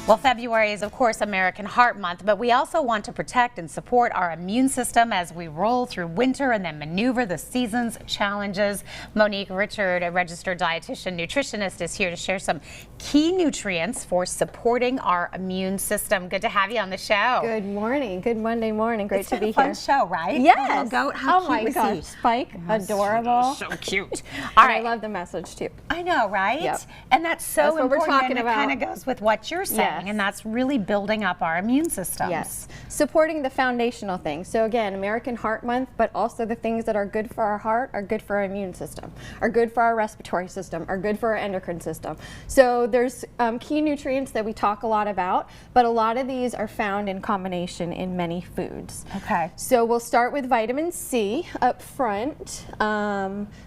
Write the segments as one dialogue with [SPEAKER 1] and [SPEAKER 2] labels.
[SPEAKER 1] Well, February is, of course, American Heart Month, but we also want to protect and support our immune system as we roll through winter and then maneuver the season's challenges. Monique Richard, a registered dietitian nutritionist, is here to share some key nutrients for supporting our immune system. Good to have you on the show.
[SPEAKER 2] Good morning. Good Monday morning. Great to be
[SPEAKER 1] It's been a
[SPEAKER 2] here.
[SPEAKER 1] fun show, right?
[SPEAKER 2] Yes.
[SPEAKER 1] Goat, how
[SPEAKER 2] oh my
[SPEAKER 1] cute was
[SPEAKER 2] gosh,
[SPEAKER 1] he?
[SPEAKER 2] Spike, adorable.
[SPEAKER 1] So cute. All right.
[SPEAKER 2] I love the message too.
[SPEAKER 1] I know, right?
[SPEAKER 2] Yep.
[SPEAKER 1] And that's so
[SPEAKER 2] That's what we're
[SPEAKER 1] important,
[SPEAKER 2] talking
[SPEAKER 1] and
[SPEAKER 2] about.
[SPEAKER 1] it kind of goes with what you're saying,
[SPEAKER 2] Yes.
[SPEAKER 1] and that's really building up our immune systems.
[SPEAKER 2] Yes. Supporting the foundational things. So again, American Heart Month, but also the things that are good for our heart are good for our immune system, are good for our respiratory system, are good for our endocrine system. So there's key nutrients that we talk a lot about, but a lot of these are found in combination in many foods.
[SPEAKER 1] Okay.
[SPEAKER 2] So we'll start with vitamin C up front.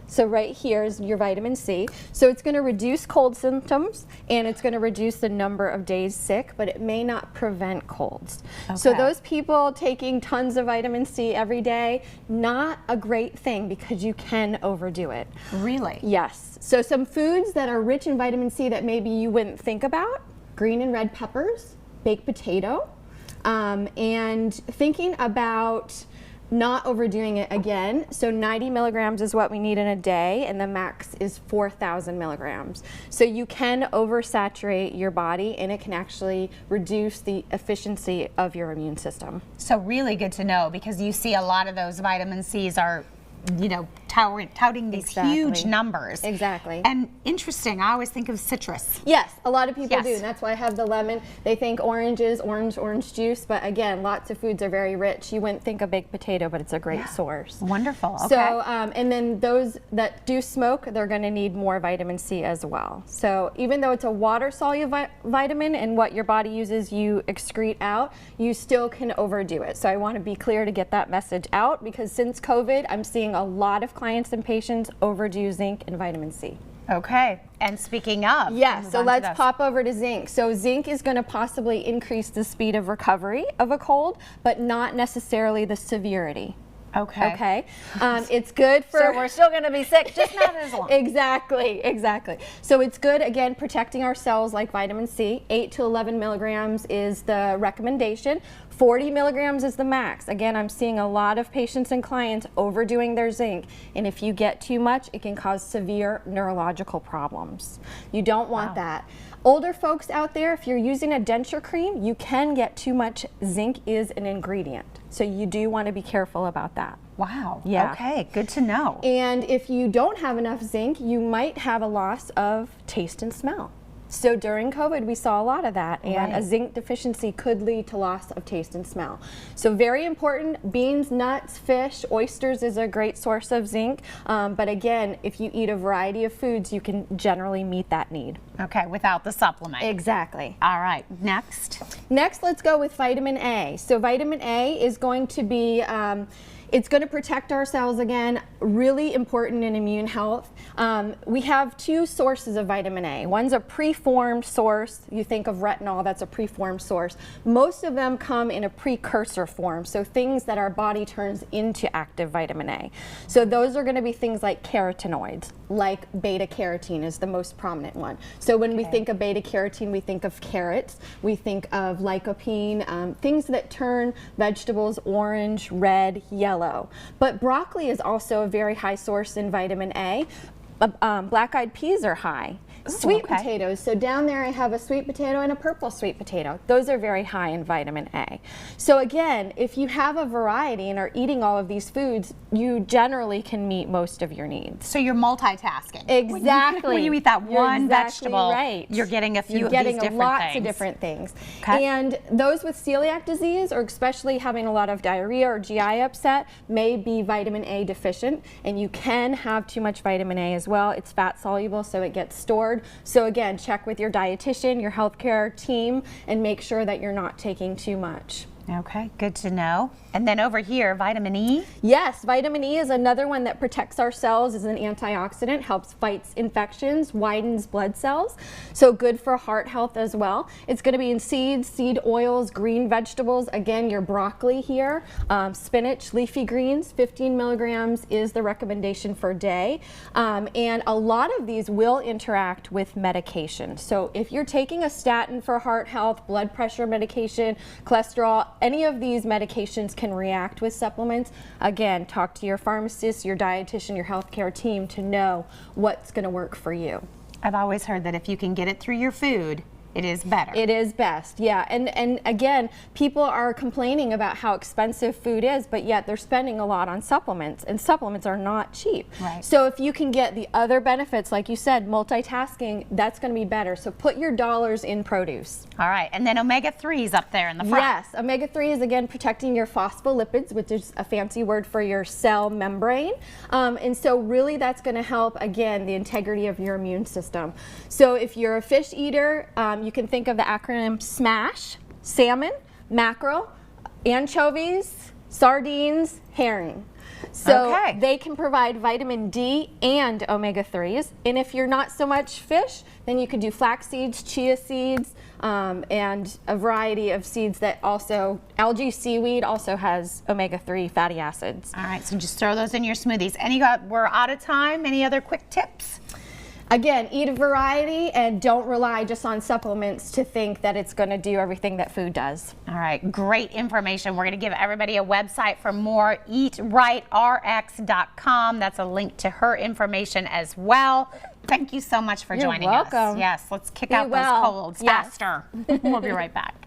[SPEAKER 2] So right here is your vitamin C. So it's going to reduce cold symptoms and it's going to reduce the number of days sick, but it may not prevent colds. So
[SPEAKER 1] Okay.
[SPEAKER 2] those people taking tons of vitamin C every day, not a great thing because you can overdo it.
[SPEAKER 1] Really?
[SPEAKER 2] Yes. So some foods that are rich in vitamin C that maybe you wouldn't think about: green and red peppers, baked potato, and thinking about not overdoing it again. So 90 milligrams is what we need in a day, and the max is 4,000 milligrams. So you can oversaturate your body, and it can actually reduce the efficiency of your immune system.
[SPEAKER 1] So really good to know, because you see a lot of those vitamin C's are, you know, touting these huge
[SPEAKER 2] Exactly.
[SPEAKER 1] numbers.
[SPEAKER 2] Exactly.
[SPEAKER 1] And interesting, I always think of citrus.
[SPEAKER 2] Yes, a lot of people
[SPEAKER 1] Yes.
[SPEAKER 2] do, and that's why I have the lemon. They think oranges, orange juice, but again, lots of foods are very rich. You wouldn't think a baked potato, but it's a great source.
[SPEAKER 1] Wonderful. Okay.
[SPEAKER 2] So, and then those that do smoke, they're going to need more vitamin C as well. So even though it's a water-soluble vitamin and what your body uses you excrete out, you still can overdo it. So I want to be clear to get that message out, because since COVID, I'm seeing a lot of clients and patients overdo zinc and vitamin C.
[SPEAKER 1] Okay. And speaking of,
[SPEAKER 2] Yeah,
[SPEAKER 1] move
[SPEAKER 2] so
[SPEAKER 1] on to
[SPEAKER 2] let's
[SPEAKER 1] those.
[SPEAKER 2] pop over to zinc. So zinc is going to possibly increase the speed of recovery of a cold, but not necessarily the severity.
[SPEAKER 1] Okay.
[SPEAKER 2] Okay, it's good for.
[SPEAKER 1] So we're still going to be sick, just not as long.
[SPEAKER 2] Exactly, exactly. So it's good, again, protecting our cells like vitamin C. 8 to 11 milligrams is the recommendation. 40 milligrams is the max. Again, I'm seeing a lot of patients and clients overdoing their zinc, and if you get too much, it can cause severe neurological problems. You don't want that. Older folks out there, if you're using a denture cream, you can get too much. Zinc is an ingredient, so you do want to be careful about that.
[SPEAKER 1] Wow.
[SPEAKER 2] Yeah.
[SPEAKER 1] Okay, good to know.
[SPEAKER 2] And if you don't have enough zinc, you might have a loss of taste and smell. So during COVID, we saw a lot of that, and
[SPEAKER 1] Right.
[SPEAKER 2] a zinc deficiency could lead to loss of taste and smell. So very important: beans, nuts, fish, oysters is a great source of zinc. But again, if you eat a variety of foods, you can generally meet that need.
[SPEAKER 1] Okay, without the supplement.
[SPEAKER 2] Exactly.
[SPEAKER 1] All right, next.
[SPEAKER 2] Next, let's go with vitamin A. So vitamin A is going to be, it's going to protect our cells again, really important in immune health. We have two sources of vitamin A. One's a preformed source. You think of retinol, that's a preformed source. Most of them come in a precursor form, so things that our body turns into active vitamin A. So those are going to be things like carotenoids, like beta carotene is the most prominent one. So when we think of beta carotene, we think of carrots, we think of lycopene, things that turn vegetables orange, red, yellow. But broccoli is also a very high source in vitamin A. Black-eyed peas are high. Sweet
[SPEAKER 1] okay.
[SPEAKER 2] potatoes. So down there I have a sweet potato and a purple sweet potato. Those are very high in vitamin A. So again, if you have a variety and are eating all of these foods, you generally can meet most of your needs.
[SPEAKER 1] So you're multitasking.
[SPEAKER 2] Exactly.
[SPEAKER 1] When you eat that
[SPEAKER 2] You're
[SPEAKER 1] one
[SPEAKER 2] exactly
[SPEAKER 1] vegetable,
[SPEAKER 2] right.
[SPEAKER 1] you're getting a few
[SPEAKER 2] You're
[SPEAKER 1] of
[SPEAKER 2] getting
[SPEAKER 1] these different
[SPEAKER 2] lots
[SPEAKER 1] things.
[SPEAKER 2] of different things.
[SPEAKER 1] Okay.
[SPEAKER 2] And those with celiac disease, or especially having a lot of diarrhea or GI upset, may be vitamin A deficient, and you can have too much vitamin A as well. It's fat soluble, so it gets stored. So again, check with your dietitian, your healthcare team, and make sure that you're not taking too much.
[SPEAKER 1] Okay, good to know. And then over here, vitamin E.
[SPEAKER 2] Yes, vitamin E is another one that protects our cells as an antioxidant, helps fights infections, widens blood cells. So good for heart health as well. It's going to be in seeds, seed oils, green vegetables. Again, your broccoli here, spinach, leafy greens, 15 milligrams is the recommendation for a day. And a lot of these will interact with medication. So if you're taking a statin for heart health, blood pressure medication, cholesterol, any of these medications can react with supplements. Again, talk to your pharmacist, your dietitian, your healthcare team to know what's going to work for you.
[SPEAKER 1] I've always heard that if you can get it through your food, it is better.
[SPEAKER 2] It is best, yeah. And again, people are complaining about how expensive food is, but yet they're spending a lot on supplements, and supplements are not cheap.
[SPEAKER 1] Right.
[SPEAKER 2] So if you can get the other benefits, like you said, multitasking, that's going to be better. So put your dollars in produce.
[SPEAKER 1] All right, and then omega-3s up there in the front.
[SPEAKER 2] Yes, omega-3 is again protecting your phospholipids, which is a fancy word for your cell membrane. And so really that's going to help, again, the integrity of your immune system. So if you're a fish eater, you can think of the acronym SMASH: salmon, mackerel, anchovies, sardines, herring. So
[SPEAKER 1] Okay.
[SPEAKER 2] they can provide vitamin D and omega-3s. And if you're not so much fish, then you could do flax seeds, chia seeds, and a variety of seeds that also, algae seaweed also has omega-3 fatty acids.
[SPEAKER 1] All right, so just throw those in your smoothies. We're out of time. Any other quick tips?
[SPEAKER 2] Again, eat a variety and don't rely just on supplements to think that it's going to do everything that food does.
[SPEAKER 1] All right, great information. We're going to give everybody a website for more, eatrightrx.com. That's a link to her information as well. Thank you so much for
[SPEAKER 2] You're
[SPEAKER 1] joining us.
[SPEAKER 2] welcome.
[SPEAKER 1] Yes, let's kick
[SPEAKER 2] Be
[SPEAKER 1] out
[SPEAKER 2] well.
[SPEAKER 1] those colds
[SPEAKER 2] Yes.
[SPEAKER 1] faster. We'll be right back.